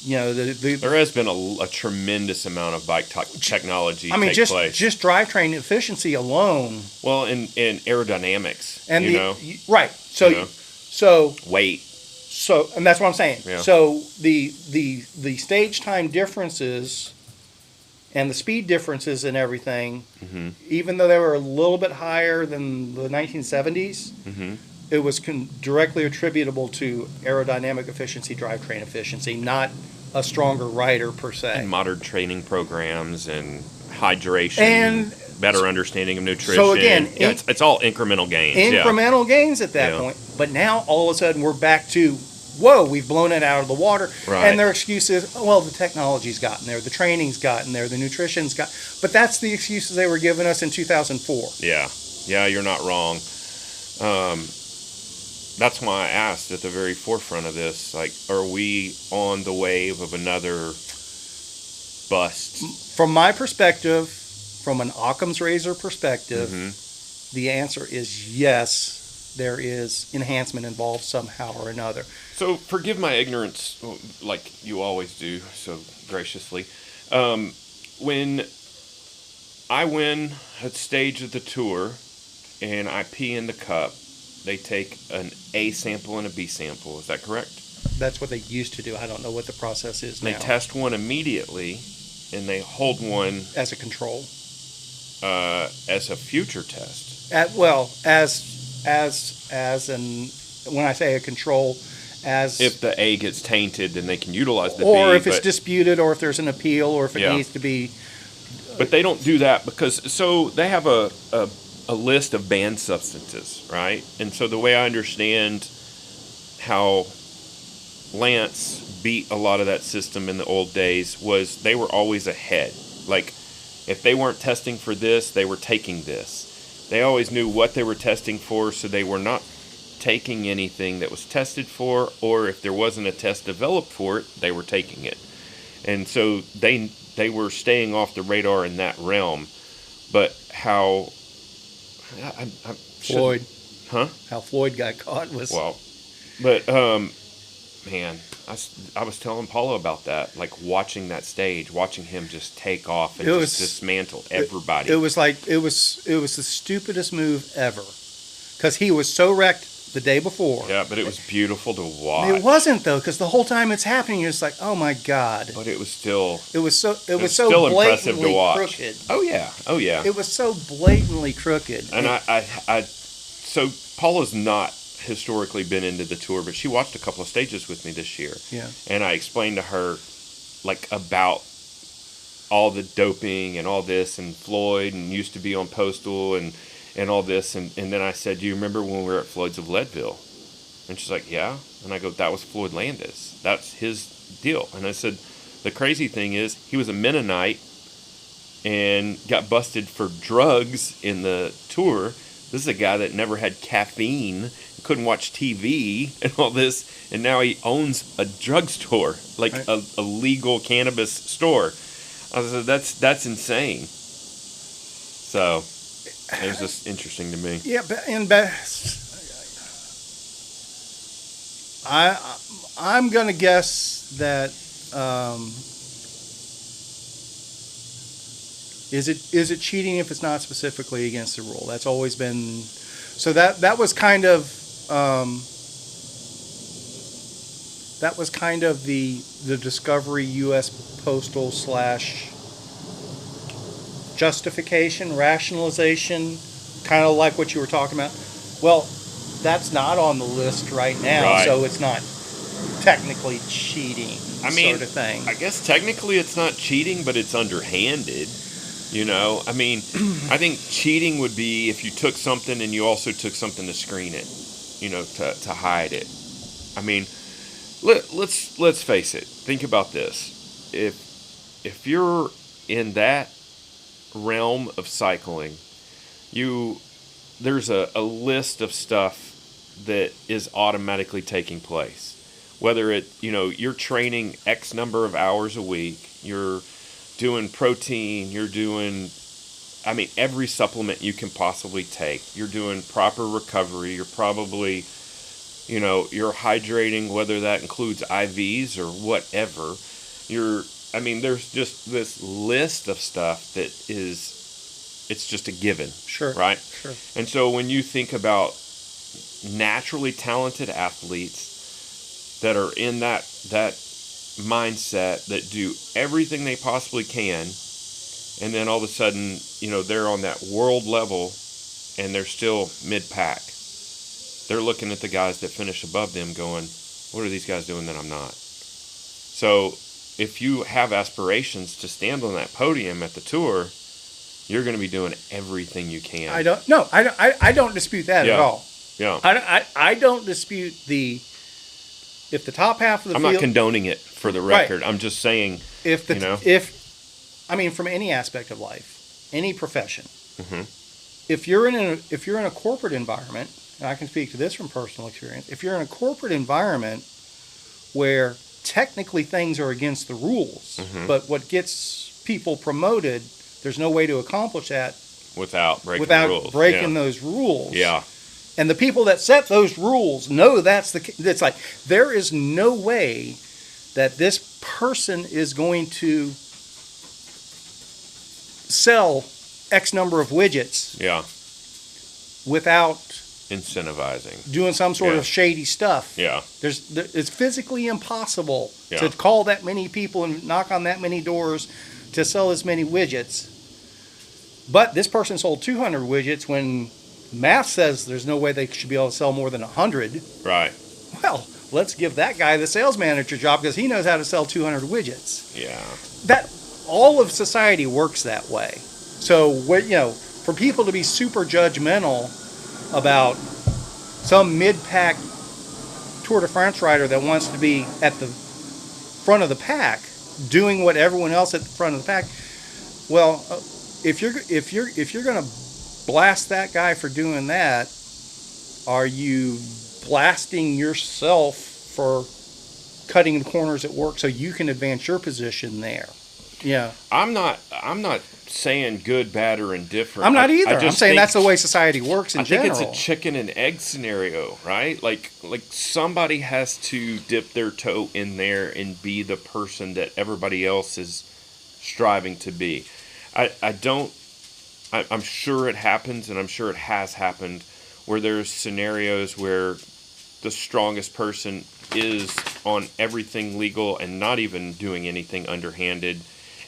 There has been a tremendous amount of bike technology take place. Just drivetrain efficiency alone. Well, in aerodynamics, and right. So weight. So, and that's what I'm saying. Yeah. So the stage time differences and the speed differences and everything, even though they were a little bit higher than the 1970s, it was directly attributable to aerodynamic efficiency, drivetrain efficiency, not a stronger rider per se. And modern training programs and hydration and better understanding of nutrition. So again, it's all incremental gains. Incremental gains at that point. But now all of a sudden we're back to, whoa, we've blown it out of the water. Right. And their excuse is, well, the technology's gotten there, the training's gotten there, the nutrition's got. But that's the excuses they were giving us in 2004. Yeah, you're not wrong. That's why I asked at the very forefront of this, like, are we on the wave of another bust? From my perspective, from an Occam's razor perspective, the answer is yes. There is enhancement involved somehow or another. So forgive my ignorance, like you always do so graciously. When I win a stage of the tour and I pee in the cup, they take an A sample and a B sample. Is that correct? That's what they used to do. I don't know what the process is now. They test one immediately, and they hold one as a control, as a future test. When I say a control, as if the A gets tainted, then they can utilize the B. Or if it's disputed, or if there's an appeal, or if it needs to be. But they don't do that because they have a list of banned substances, right? And so the way I understand how Lance beat a lot of that system in the old days was they were always ahead. Like, if they weren't testing for this, they were taking this. They always knew what they were testing for, so they were not taking anything that was tested for, or if there wasn't a test developed for it, they were taking it. And so they were staying off the radar in that realm. But how... Floyd. Huh? How Floyd got caught was... Well, but, man, I was telling Paula about that, like watching that stage, watching him just take off and just dismantle everybody. It was the stupidest move ever. Because he was so wrecked the day before. Yeah, but it was beautiful to watch. It wasn't though, because the whole time it's happening, you're just like, oh my god. But it was still. It was so still impressive to blatantly watch. crooked. Oh yeah. It was so blatantly crooked. And so Paula's not historically been into the tour, but she watched a couple of stages with me this year. Yeah. And I explained to her, like, about all the doping and all this, and Floyd, and used to be on Postal, and all this, and then I said, do you remember when we were at Floyd's of Leadville? And she's like, yeah. And I go, that was Floyd Landis. That's his deal. And I said, the crazy thing is, he was a Mennonite and got busted for drugs in the tour. This is a guy that never had caffeine, couldn't watch TV and all this, and now he owns a drugstore, like right. a legal cannabis store. I said, that's insane. So it was just interesting to me. Yeah, I'm gonna guess that is it cheating if it's not specifically against the rule? That's always been so. That was kind of the Discovery U.S. Postal / justification, rationalization, kind of like what you were talking about. Well, that's not on the list right now, right. So it's not technically cheating, sort of thing. I guess technically it's not cheating, but it's underhanded. You know, I mean, I think cheating would be if you took something and you also took something to screen it, you know, to hide it. I mean, let's face it. Think about this. If you're in that realm of cycling, there's a list of stuff that is automatically taking place. Whether you're training X number of hours a week, you're doing protein, you're doing, every supplement you can possibly take. You're doing proper recovery. You're probably, you're hydrating, whether that includes IVs or whatever. There's just this list of stuff that it's just a given. Sure. Right? Sure. And so when you think about naturally talented athletes that are in that mindset, that do everything they possibly can, and then all of a sudden, they're on that world level and they're still mid-pack. They're looking at the guys that finish above them going, what are these guys doing that I'm not? So if you have aspirations to stand on that podium at the tour, you're going to be doing everything you can. I don't dispute that at all. Yeah. I don't dispute if the top half of the I'm field... not condoning it for the record. Right. I'm just saying, from any aspect of life, any profession, mm-hmm. if you're in a corporate environment, and I can speak to this from personal experience, if you're in a corporate environment where technically things are against the rules, mm-hmm. but what gets people promoted, there's no way to accomplish that without breaking those rules. Yeah. And the people that set those rules know it's like there is no way that this person is going to sell X number of widgets. Yeah. Without incentivizing, doing some sort of shady stuff. Yeah. It's physically impossible Yeah. to call that many people and knock on that many doors to sell as many widgets. But this person sold 200 widgets when math says there's no way they should be able to sell more than 100. Right. Well, let's give that guy the sales manager job because he knows how to sell 200 widgets. Yeah. That all of society works that way. So, for people to be super judgmental about some mid-pack Tour de France rider that wants to be at the front of the pack, doing what everyone else at the front of the pack, well, if you're going to blast that guy for doing that, are you blasting yourself for cutting the corners at work so you can advance your position there? Yeah. I'm not saying good, bad, or indifferent. I'm not either. I'm saying that's the way society works in general. I think it's a chicken and egg scenario, right? Like somebody has to dip their toe in there and be the person that everybody else is striving to be. I'm sure it happens, and I'm sure it has happened, where there's scenarios where the strongest person is on everything legal and not even doing anything underhanded,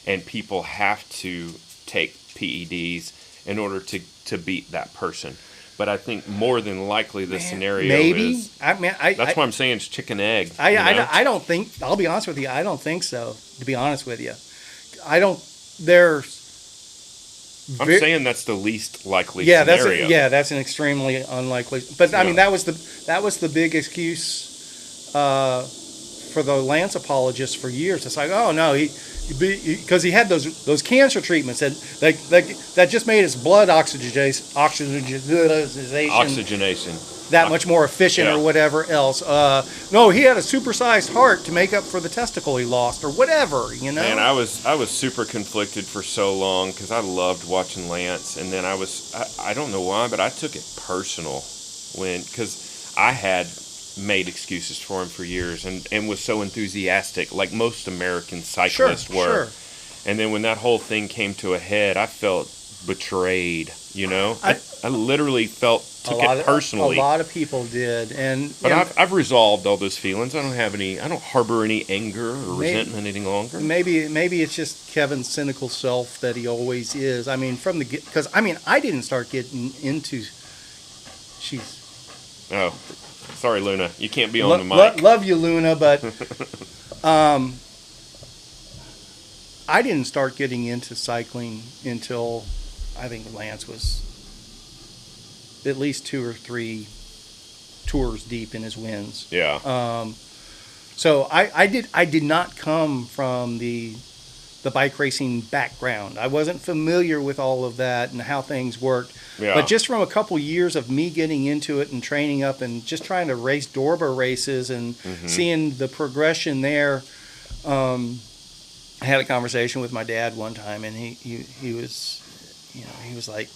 and people have to take PEDs in order to beat that person. But I think more than likely the scenario is... That's why I'm saying it's chicken egg. I don't think... I'll be honest with you. I don't think so, to be honest with you. I'm saying that's the least likely scenario. That's an extremely unlikely... But, I mean, that was the big excuse for the Lance apologists for years. It's like, oh, no, because he had those cancer treatments that just made his blood oxygenation that much more efficient or whatever else. No, he had a supersized heart to make up for the testicle he lost or whatever, Man, I was super conflicted for so long because I loved watching Lance, and then I don't know why, but I took it personal because I had made excuses for him for years and was so enthusiastic, like most American cyclists were. Sure. And then when that whole thing came to a head, I felt betrayed, I literally took it personally. A lot of people did. But I've resolved all those feelings. I don't harbor any anger or resentment any longer. Maybe it's just Kevin's cynical self that he always is. I mean, because I didn't start getting into... Oh, sorry, Luna. You can't be on the mic. Love you, Luna, but I didn't start getting into cycling until I think Lance was at least 2 or 3 tours deep in his wins. Yeah. So I did not come from the bike racing background. I wasn't familiar with all of that and how things worked. Yeah. But just from a couple years of me getting into it and training up and just trying to race Dorba races and seeing the progression there, I had a conversation with my dad one time, and he was, he was like,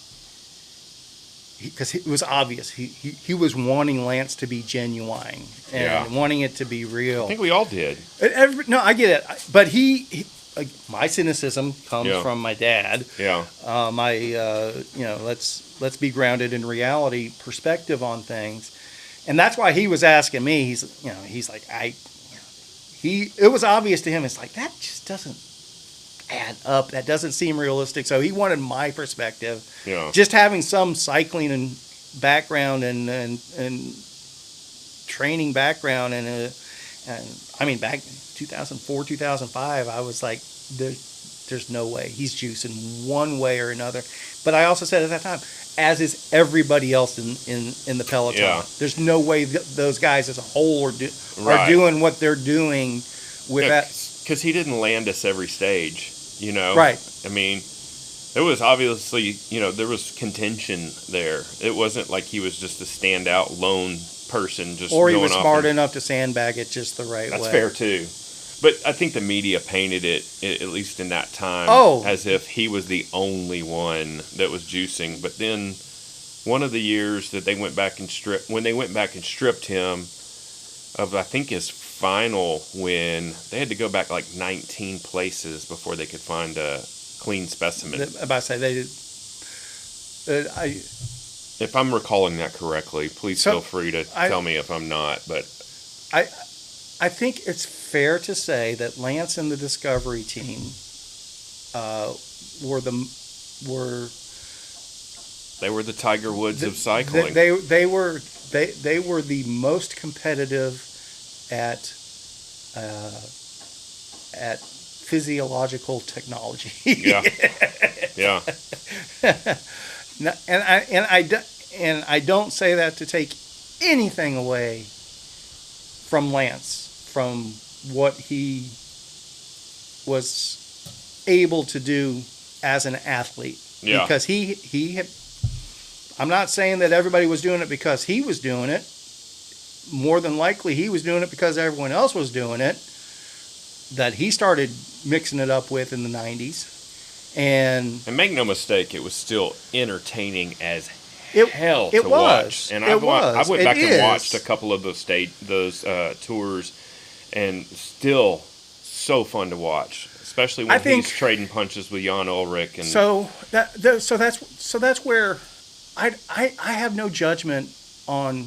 because it was obvious he was wanting Lance to be genuine and wanting it to be real. I think we all did. No, I get it, but my cynicism comes from my dad. Yeah. Let's be grounded in reality perspective on things, and that's why he was asking me. He's like, it was obvious to him. It's like, that just doesn't add up. That doesn't seem realistic. So he wanted my perspective. Yeah. Just having some cycling and background and training background and I mean back 2004, 2005, I was like, there's no way he's juicing one way or another. But I also said at that time, as is everybody else in the peloton. Yeah. There's no way those guys as a whole are doing what they're doing with that. Because he didn't land us every stage, Right. I mean, it was obviously, there was contention there. It wasn't like he was just a standout lone person just or he going was off smart enough to sandbag it just the right way. That's fair too. But I think the media painted it, at least in that time, as if he was the only one that was juicing. But then one of the years that they went back and stripped him of, I think, his final win, they had to go back like 19 places before they could find a clean specimen. If I'm recalling that correctly, please feel free to tell me if I'm not. But I think it's fair to say that Lance and the Discovery team were the Tiger Woods of cycling. They were the most competitive at physiological technology. Yeah. And I don't say that to take anything away from Lance, from what he was able to do as an athlete. Yeah. Because he had, I'm not saying that everybody was doing it because he was doing it. More than likely, he was doing it because everyone else was doing it, that he started mixing it up with in the 90s. And make no mistake, it was still entertaining as hell to watch. And I went back and watched a couple of those tours, and still so fun to watch, especially when he's trading punches with Jan Ulrich. And so that's where I have no judgment on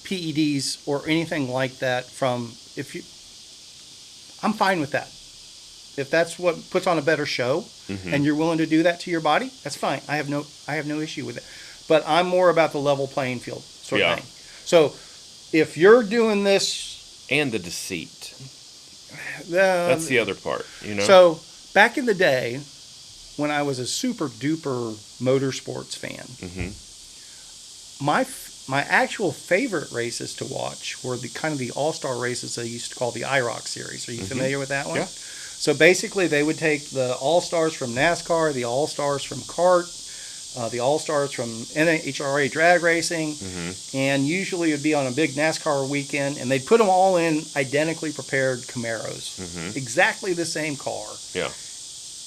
PEDs or anything like that. I'm fine with that. If that's what puts on a better show, and you're willing to do that to your body, that's fine. I have no issue with it. But I'm more about the level playing field sort of thing. So if you're doing this, and the deceit, that's the other part. So back in the day, when I was a super duper motorsports fan, my actual favorite races to watch were the kind of the all-star races they used to call the IROC series. Are you familiar with that one? Yeah. So basically, they would take the all-stars from NASCAR, the all-stars from kart, the all-stars from NHRA drag racing, and usually it would be on a big NASCAR weekend, and they'd put them all in identically prepared Camaros, exactly the same car. Yeah.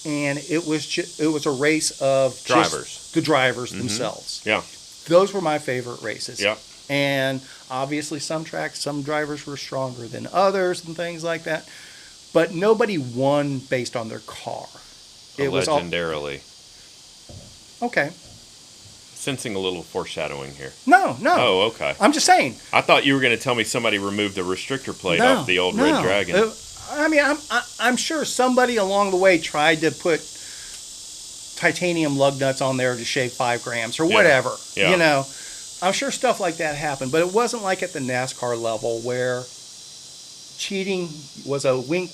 And it was a race of drivers, the drivers themselves. Yeah. Those were my favorite races. Yeah. And obviously some tracks, some drivers were stronger than others and things like that. But nobody won based on their car. It was legendarily. Okay. Sensing a little foreshadowing here. No. Oh, okay. I'm just saying. I thought you were going to tell me somebody removed the restrictor plate off the old Red Dragon. I mean, I'm sure somebody along the way tried to put titanium lug nuts on there to shave 5 grams or whatever. Yeah. You know, I'm sure stuff like that happened, but it wasn't like at the NASCAR level where cheating was a wink.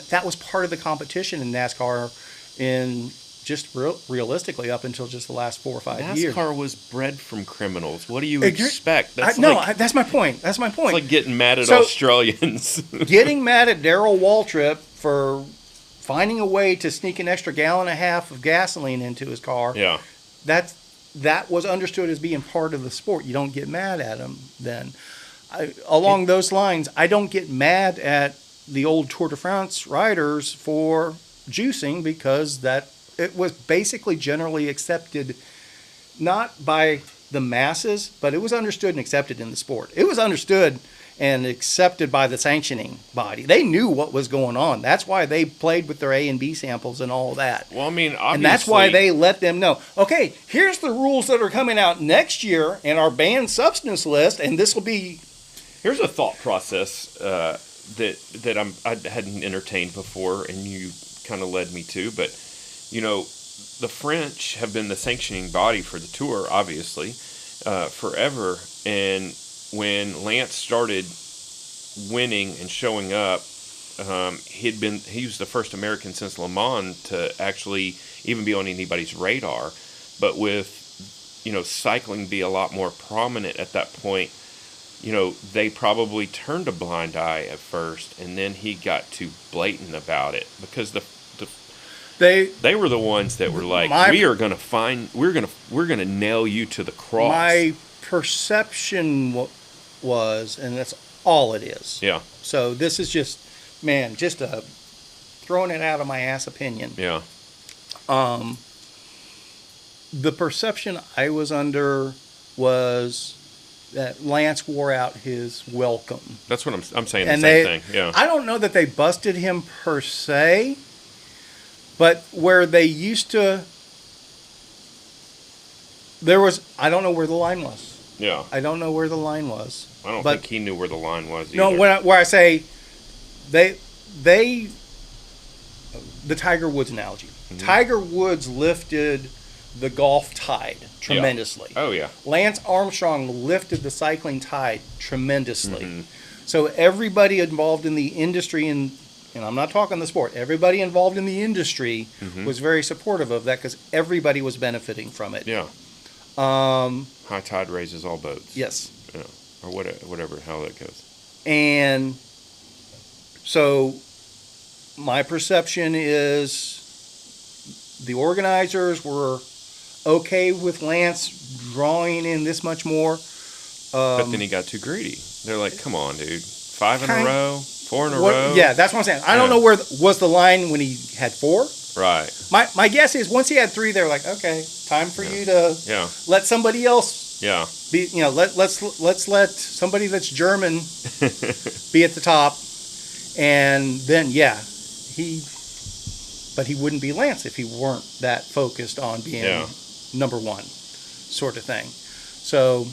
That was part of the competition in NASCAR in just realistically up until just the last 4 or 5 years. NASCAR was bred from criminals. What do you expect? That's my point. That's my point. It's like getting mad at Australians. Getting mad at Darrell Waltrip for finding a way to sneak an extra gallon and a half of gasoline into his car. Yeah. That was understood as being part of the sport. You don't get mad at him then. Along those lines, I don't get mad at the old Tour de France riders for juicing because it was basically generally accepted, not by the masses, but it was understood and accepted in the sport. It was understood and accepted by the sanctioning body. They knew what was going on. That's why they played with their A and B samples and all that. Well, I mean, obviously. And that's why they let them know, okay, here's the rules that are coming out next year in our banned substance list, and this will be... Here's a thought process that I hadn't entertained before, and you kind of led me to, but, the French have been the sanctioning body for the tour, obviously, forever, and when Lance started winning and showing up, he was the first American since Le Mans to actually even be on anybody's radar. But with cycling be a lot more prominent at that point, they probably turned a blind eye at first, and then he got too blatant about it because they were the ones that were like, we're gonna nail you to the cross. My perception was, and that's all it is. Yeah. So this is just a throwing it out of my ass opinion. Yeah. The perception I was under was that Lance wore out his welcome. That's what I'm saying. The same thing. Yeah. I don't know that they busted him per se, but where they used to, I don't know where the line was. Yeah. I don't know where the line was. I don't think he knew where the line was either. No, where I say the Tiger Woods analogy. Mm-hmm. Tiger Woods lifted the golf tide tremendously. Yeah. Oh, yeah. Lance Armstrong lifted the cycling tide tremendously. Mm-hmm. So everybody involved in the industry, and I'm not talking the sport, everybody involved in the industry was very supportive of that because everybody was benefiting from it. Yeah. High tide raises all boats. Yes. Yeah. Or whatever how that goes. And so my perception is the organizers were okay with Lance drawing in this much more. But then he got too greedy. They're like, come on, dude. 5 in a row? 4 in a row? Yeah, that's what I'm saying. I don't know where was the line when he had 4. Right. My guess is once he had 3, they're like, okay, time for you to let somebody else be. Let's let somebody that's German be at the top, and then but he wouldn't be Lance if he weren't that focused on being number one. sort of thing. So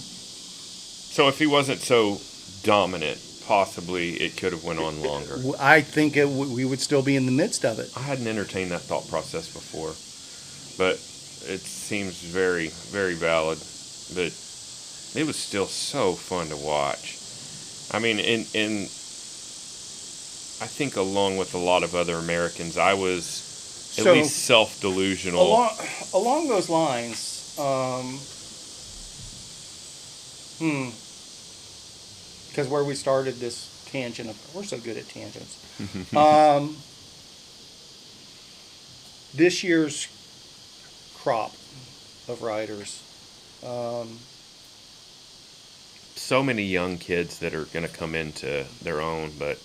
if he wasn't so dominant, possibly it could have went on longer. I think we would still be in the midst of it. I hadn't entertained that thought process before, but it seems very, very valid. But it was still so fun to watch. I mean, in I think along with a lot of other Americans, I was at least self-delusional. Along those lines, because where we started this tangent, we're so good at tangents. This year's crop of riders. So many young kids that are going to come into their own, but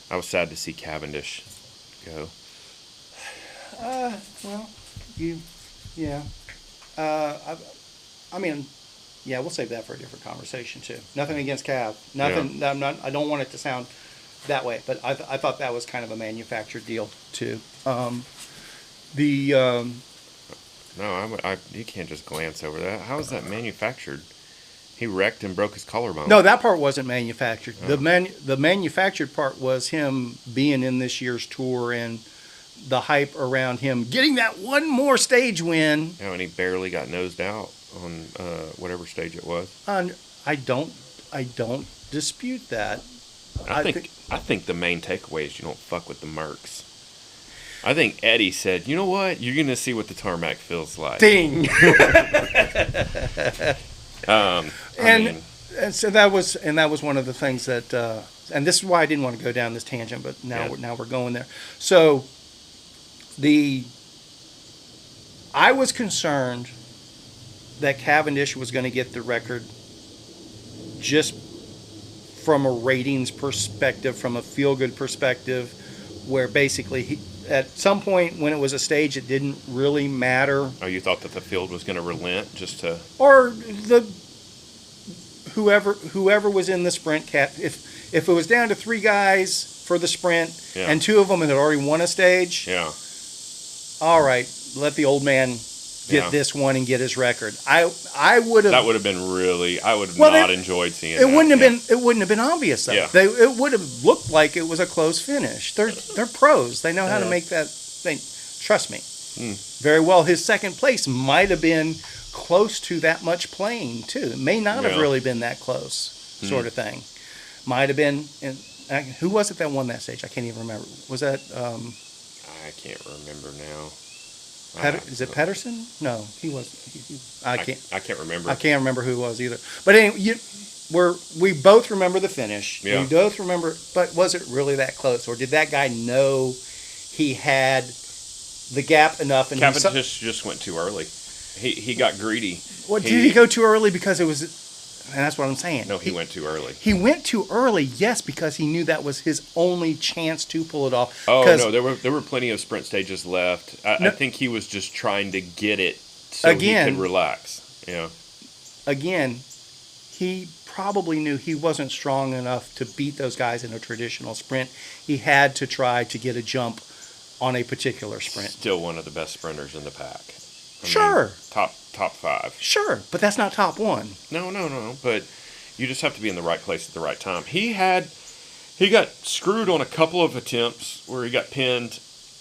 I was sad to see Cavendish go. I mean, yeah, we'll save that for a different conversation too. Nothing against Cav. Nothing. Yeah. I don't want it to sound that way, but I thought that was kind of a manufactured deal too. No, you can't just glance over that. How is that manufactured? He wrecked and broke his collarbone. No, that part wasn't manufactured. Oh. The manufactured part was him being in this year's tour and the hype around him getting that one more stage win. And he barely got nosed out on whatever stage it was. I don't dispute that. I think the main takeaway is you don't fuck with the Mercs. I think Eddie said, you know what? You're going to see what the tarmac feels like. Ding. And so that was one of the things that, and this is why I didn't want to go down this tangent, but now we're going there. So I was concerned that Cavendish was going to get the record just from a ratings perspective, from a feel-good perspective, where basically at some point when it was a stage, it didn't really matter. Oh, you thought that the field was going to relent just to... Or whoever was in the sprint, if it was down to 3 guys for the sprint, and 2 of them had already won a stage, all right, let the old man get this one and get his record. I would have... That would have been really... I would have not enjoyed seeing that. It wouldn't have been obvious, though. Yeah. It would have looked like it was a close finish. They're pros. They know how to make that thing. Trust me. Very well, his second place might have been close to that much playing, too. It may not have really been that close, sort of thing. Might have been... who was it that won that stage? I can't even remember. Was that... I can't remember now. Is it Pedersen? No, he was. I can't remember. I can't remember who it was either. But anyway, we both remember the finish. Yeah. We both remember. But was it really that close, or did that guy know he had the gap enough? And Cavendish just went too early. He got greedy. Did he go too early because it was? And that's what I'm saying. No, he went too early. He went too early, yes, because he knew that was his only chance to pull it off. Oh, no, there were plenty of sprint stages left. I think he was just trying to get it so he could relax. Yeah. Again, he probably knew he wasn't strong enough to beat those guys in a traditional sprint. He had to try to get a jump on a particular sprint. Still one of the best sprinters in the pack. Sure. Top 5. Sure, but that's not top 1. No. But you just have to be in the right place at the right time. He got screwed on a couple of attempts where he got pinned,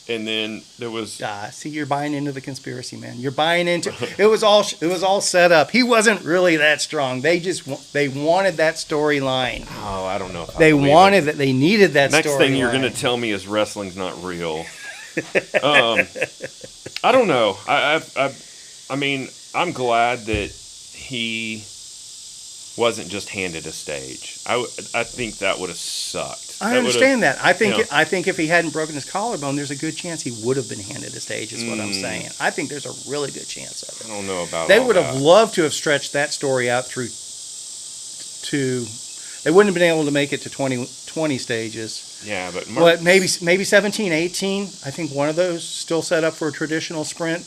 and then there was. See, you're buying into the conspiracy, man. You're buying into it was all set up. He wasn't really that strong. They wanted that storyline. Oh, I don't know. They wanted that. They needed that. Next thing you're going to tell me is wrestling's not real. I don't know. I mean, I'm glad that he wasn't just handed a stage. I think that would have sucked. I understand that. I think if he hadn't broken his collarbone, there's a good chance he would have been handed a stage. Is what I'm saying. I think there's a really good chance of it. I don't know about. They would have loved to have stretched that story out through. They wouldn't have been able to make it to 20 stages. Yeah, but maybe 17, 18. I think one of those still set up for a traditional sprint,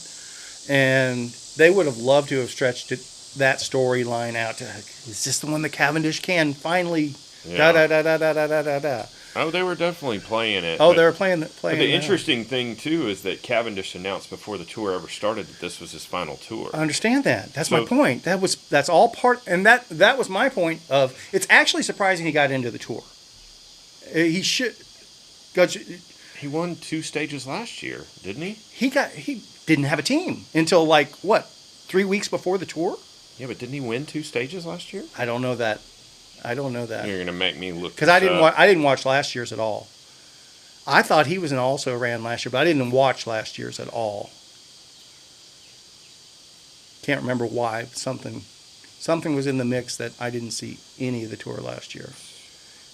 and they would have loved to have stretched that storyline out to, is this the one that Cavendish can finally da da da da da da da da da. Oh, they were definitely playing it. Oh, they were playing. But the interesting thing too is that Cavendish announced before the tour ever started that this was his final tour. I understand that. That's my point. That's all part, and that was my point. Of it's actually surprising he got into the tour. He should. He won 2 stages last year, didn't he? He didn't have a team until 3 weeks before the tour. Yeah, but didn't he win 2 stages last year? I don't know that. You're gonna make me look because I didn't watch last year's at all. I thought he was an also ran last year, but I didn't watch last year's at all. Can't remember why. Something was in the mix that I didn't see any of the tour last year,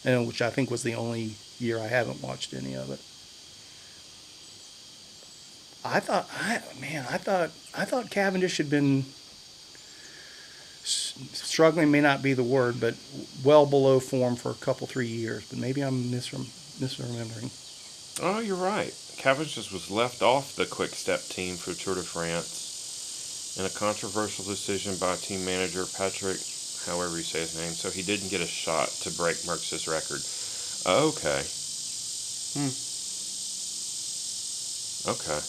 and which I think was the only year I haven't watched any of it. I thought Cavendish had been struggling, may not be the word, but well below form for a couple, 3 years. But maybe I'm misremembering. Oh, you're right. Cavendish was left off the Quick Step team for Tour de France in a controversial decision by team manager Patrick, however you say his name, so he didn't get a shot to break Merckx's record. Okay. Okay.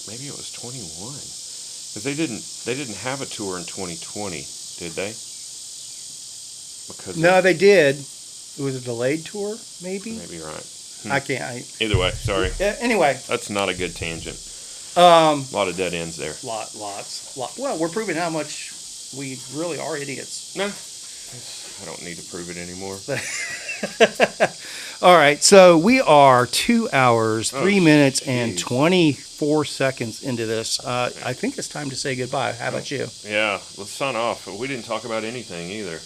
Maybe it was 21. Because they didn't have a tour in 2020, did they? No, they did. It was a delayed tour, maybe? Maybe you're right. I can't. Either way, sorry. Anyway. That's not a good tangent. A lot of dead ends there. Lots. Well, we're proving how much we really are idiots. No. I don't need to prove it anymore. All right, so we are 2 hours, 3 minutes, and 24 seconds into this. I think it's time to say goodbye. How about you? Yeah, let's sign off. We didn't talk about anything either.